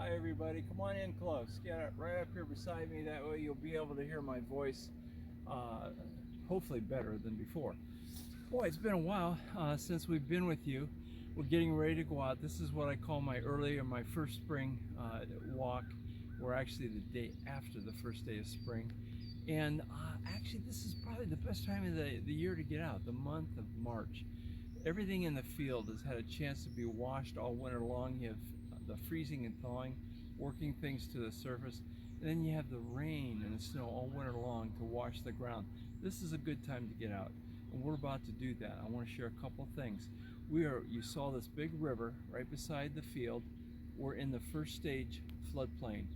Hi everybody, come on in close. Get right up here beside me, that way you'll be able to hear my voice uh, hopefully better than before. Boy, it's been a while since we've been with you. We're getting ready to go out. This is what I call my early or my first spring walk. We're actually the day after the first day of spring. And actually this is probably the best time of the year to get out, the month of March. Everything in the field has had a chance to be washed all winter long. You have the freezing and thawing, working things to the surface, and then you have the rain and the snow all winter long to wash the ground. This is a good time to get out, and we're about to do that. I want to share a couple things. You saw this big river right beside the field. We're in the first stage floodplain,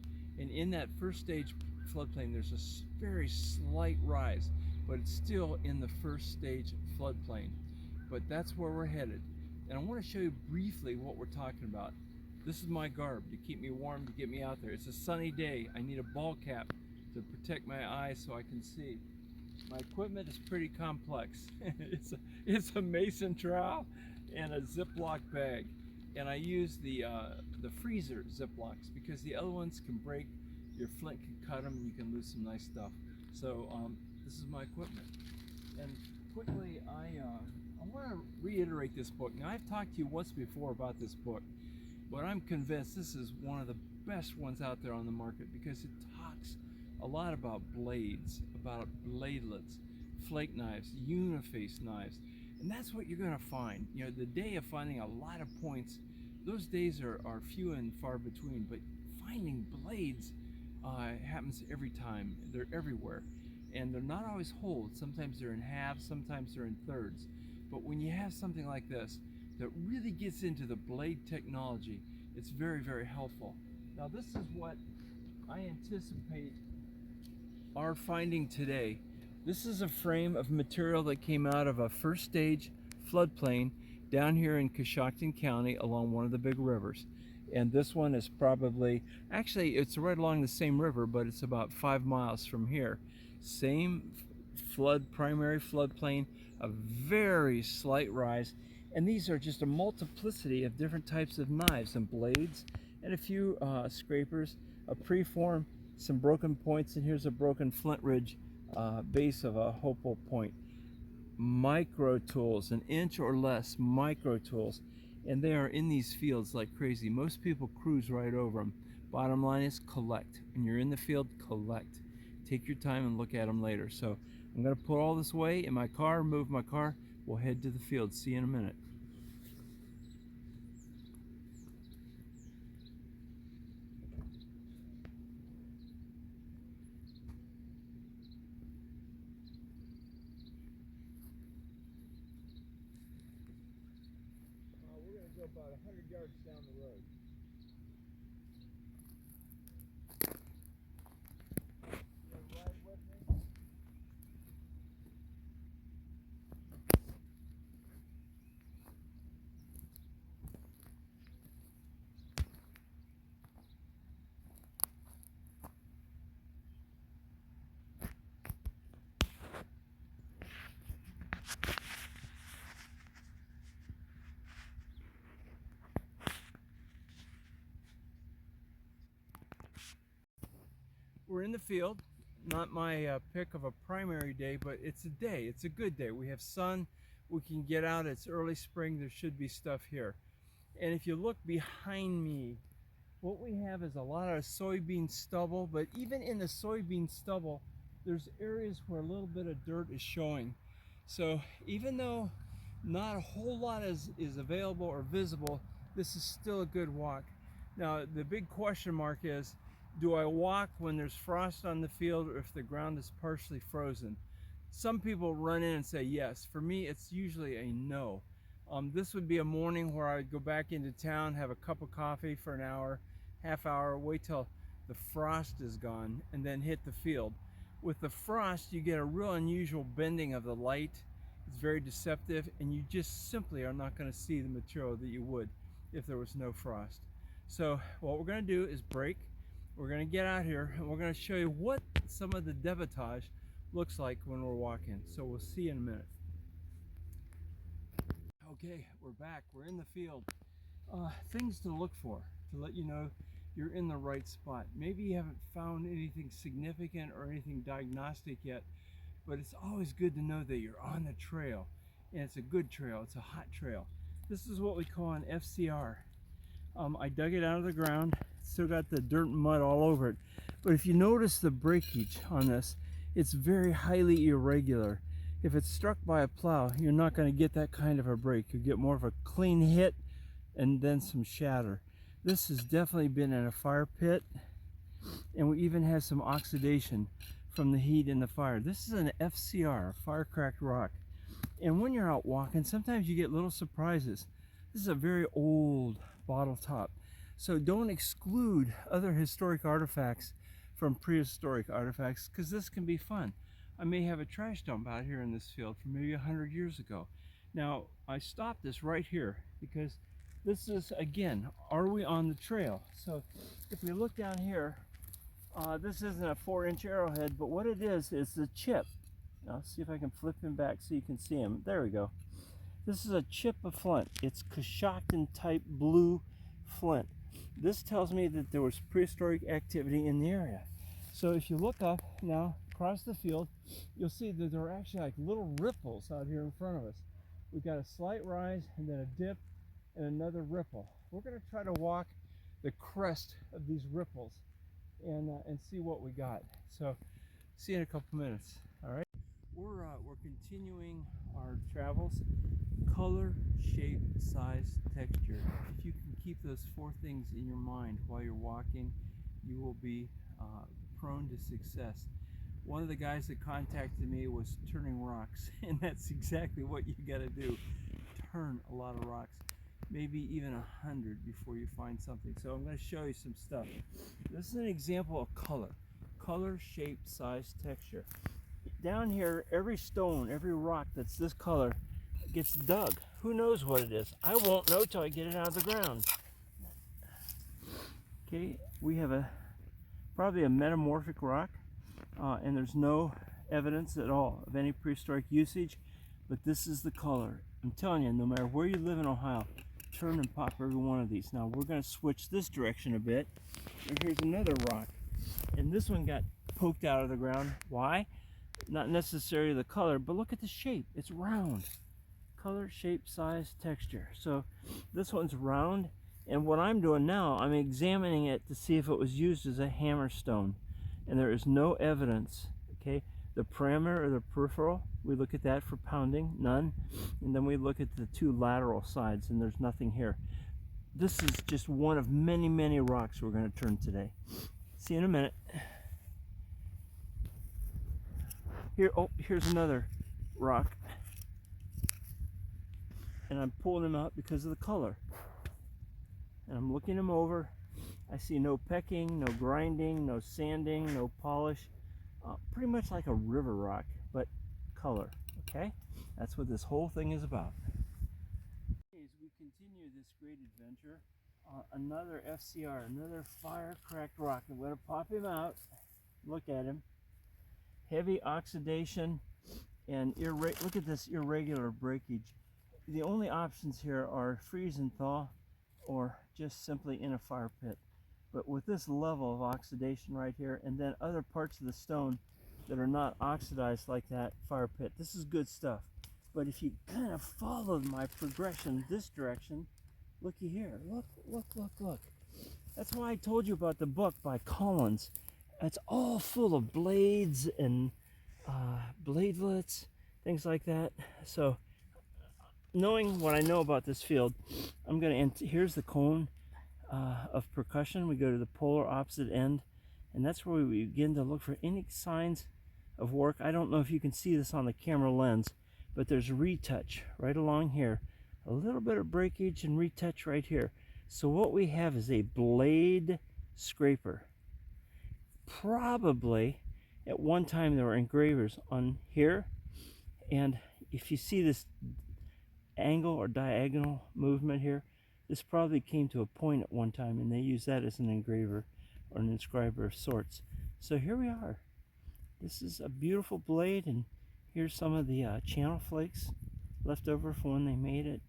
and in that first stage floodplain there's a very slight rise, but it's still in the first stage floodplain. But that's where we're headed. And I want to show you briefly what we're talking about. This is my garb to keep me warm, to get me out there. It's a sunny day. I need a ball cap to protect my eyes so I can see. My equipment is pretty complex. it's a mason trowel and a Ziploc bag. And I use the freezer Ziplocs because the other ones can break. Your flint can cut them and you can lose some nice stuff. So this is my equipment. And quickly, I want to reiterate this book. Now, I've talked to you once before about this book, but I'm convinced this is one of the best ones out there on the market because it talks a lot about blades, about bladelets, flake knives, uniface knives, and that's what you're going to find. You know, the day of finding a lot of points, those days are few and far between, but finding blades happens every time. They're everywhere. And they're not always whole. Sometimes they're in halves, sometimes they're in thirds. But when you have something like this that really gets into the blade technology, it's very, very helpful. Now this is what I anticipate our finding today. This is a frame of material that came out of a first stage floodplain down here in Coshocton County along one of the big rivers. And this one is probably, actually it's right along the same river, but it's about 5 miles from here. Same primary floodplain, a very slight rise, and these are just a multiplicity of different types of knives and blades and a few scrapers, a preform, some broken points, and here's a broken flint ridge base of a hopeful point. Micro tools, an inch or less micro tools, and they are in these fields like crazy. Most people cruise right over them. Bottom line is collect. When you're in the field, collect. Take your time and look at them later. So I'm going to put all this away in my car, move my car. We'll head to the field. See you in a minute. We're going to go about 100 yards down the road. We're in the field. Not my pick of a primary day, but it's a day. It's a good day. We have sun. We can get out. It's early spring. There should be stuff here. And if you look behind me, what we have is a lot of soybean stubble, but even in the soybean stubble, there's areas where a little bit of dirt is showing. So even though not a whole lot is available or visible, this is still a good walk. Now, the big question mark is, do I walk when there's frost on the field or if the ground is partially frozen? Some people run in and say yes. For me, it's usually a no. This would be a morning where I would go back into town, have a cup of coffee for an hour, half hour, wait till the frost is gone, and then hit the field. With the frost, you get a real unusual bending of the light. It's very deceptive, and you just simply are not going to see the material that you would if there was no frost. So what we're going to do is break. We're going to get out here, and we're going to show you what some of the debitage looks like when we're walking. So we'll see you in a minute. Okay, we're back. We're in the field. Things to look for to let you know you're in the right spot. Maybe you haven't found anything significant or anything diagnostic yet, but it's always good to know that you're on the trail, and it's a good trail, it's a hot trail. This is what we call an FCR. I dug it out of the ground. It's still got the dirt and mud all over it. But if you notice the breakage on this, it's very highly irregular. If it's struck by a plow, you're not going to get that kind of a break. You get more of a clean hit and then some shatter. This has definitely been in a fire pit, and we even have some oxidation from the heat in the fire. This is an FCR, fire cracked rock. And when you're out walking, sometimes you get little surprises. This is a very old bottle top, so don't exclude other historic artifacts from prehistoric artifacts, because this can be fun. I may have a trash dump out here in this field from maybe 100 years ago. Now, I stopped this right here because this is, again, are we on the trail? So if we look down here, this isn't a 4-inch arrowhead, but what it is the chip. Now, see if I can flip him back so you can see him. There we go. This is a chip of flint. It's Coshocton type blue flint. This tells me that there was prehistoric activity in the area. So if you look up now across the field, you'll see that there are actually like little ripples out here in front of us. We've got a slight rise and then a dip and another ripple. We're going to try to walk the crest of these ripples and see what we got. So see you in a couple minutes. All right. We're continuing our travels. Color, shape, size, texture. If you can keep those 4 things in your mind while you're walking, you will be prone to success. One of the guys that contacted me was turning rocks, and that's exactly what you got to do. Turn a lot of rocks, maybe even 100 before you find something. So I'm going to show you some stuff. This is an example of color. Color, shape, size, texture. Down here, every stone, every rock that's this color gets dug. Who knows what it is? I won't know till I get it out of the ground. Okay, we have probably a metamorphic rock, and there's no evidence at all of any prehistoric usage, but this is the color. I'm telling you, no matter where you live in Ohio, turn and pop every one of these. Now we're going to switch this direction a bit, and here's another rock, and this one got poked out of the ground. Why? Not necessarily the color, but look at the shape. It's round. Color, shape, size, texture. So this one's round, and what I'm doing now, I'm examining it to see if it was used as a hammerstone, and there is no evidence. Okay, the parameter or the peripheral, we look at that for pounding, none, and then we look at the 2 lateral sides, and there's nothing here. This is just one of many, many rocks we're going to turn today. See you in a minute. Here, oh, here's another rock. And I'm pulling them out because of the color. And I'm looking them over. I see no pecking, no grinding, no sanding, no polish. Pretty much like a river rock, but color. Okay? That's what this whole thing is about. As we continue this great adventure, another FCR, another fire-cracked rock. I'm going to pop him out. Look at him. Heavy oxidation and look at this irregular breakage. The only options here are freeze and thaw or just simply in a fire pit. But with this level of oxidation right here, and then other parts of the stone that are not oxidized like that fire pit, this is good stuff. But if you kind of followed my progression this direction, looky here, look, look, look, look. That's why I told you about the book by Collins. It's all full of blades and bladelets, things like that. So knowing what I know about this field, I'm going to, here's the cone of percussion. We go to the polar opposite end, and that's where we begin to look for any signs of work. I don't know if you can see this on the camera lens, but there's retouch right along here. A little bit of breakage and retouch right here. So what we have is a blade scraper. Probably at one time there were engravers on here, and if you see this angle or diagonal movement here, this probably came to a point at one time, and they used that as an engraver or an inscriber of sorts. So here we are. This is a beautiful blade, and here's some of the channel flakes left over from when they made it,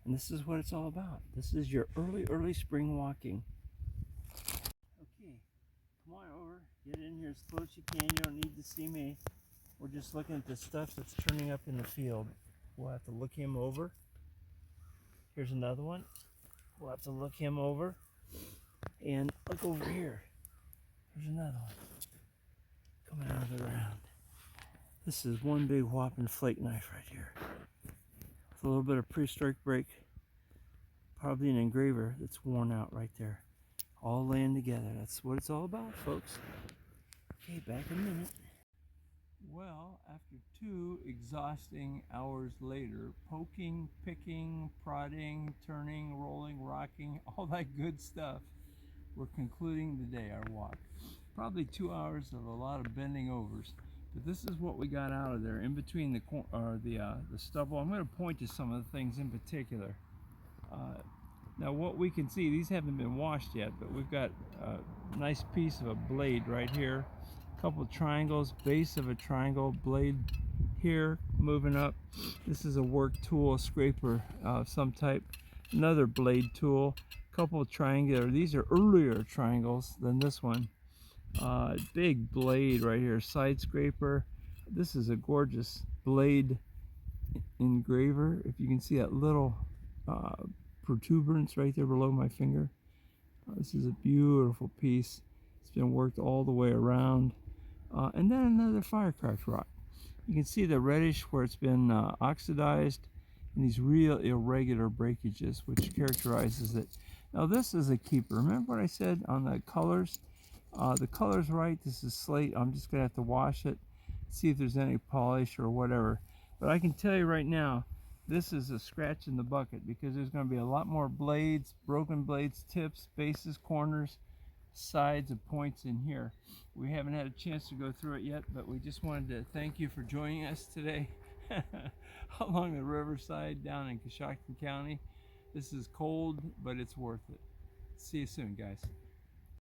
and this is what it's all about. This is your early spring walking. here as close as you can. You don't need to see me. We're just looking at the stuff that's turning up in the field. We'll have to look him over. Here's another one. We'll have to look him over. And look over here. There's another one coming out of the ground. This is one big whopping flake knife right here. With a little bit of prehistoric break. Probably an engraver that's worn out right there. All laying together. That's what it's all about, folks. Okay, back in a minute. Well, after 2 exhausting hours later, poking, picking, prodding, turning, rolling, rocking, all that good stuff, we're concluding the day, our walk. Probably 2 hours of a lot of bending overs, but this is what we got out of there. In between the stubble, I'm going to point to some of the things in particular. Now what we can see, these haven't been washed yet, but we've got a nice piece of a blade right here. A couple of triangles, base of a triangle, blade here moving up. This is a work tool, a scraper of some type. Another blade tool, a couple of triangular. These are earlier triangles than this one. Big blade right here, side scraper. This is a gorgeous blade engraver. If you can see that little protuberance right there below my finger. This is a beautiful piece. It's been worked all the way around. And then another firecracked rock. You can see the reddish where it's been oxidized and these real irregular breakages, which characterizes it. Now this is a keeper. Remember what I said on the colors? The color's right. This is slate. I'm just going to have to wash it, see if there's any polish or whatever. But I can tell you right now, this is a scratch in the bucket because there's going to be a lot more blades, broken blades, tips, bases, corners, sides, and points in here. We haven't had a chance to go through it yet, but we just wanted to thank you for joining us today along the riverside down in Coshocton County. This is cold, but it's worth it. See you soon, guys.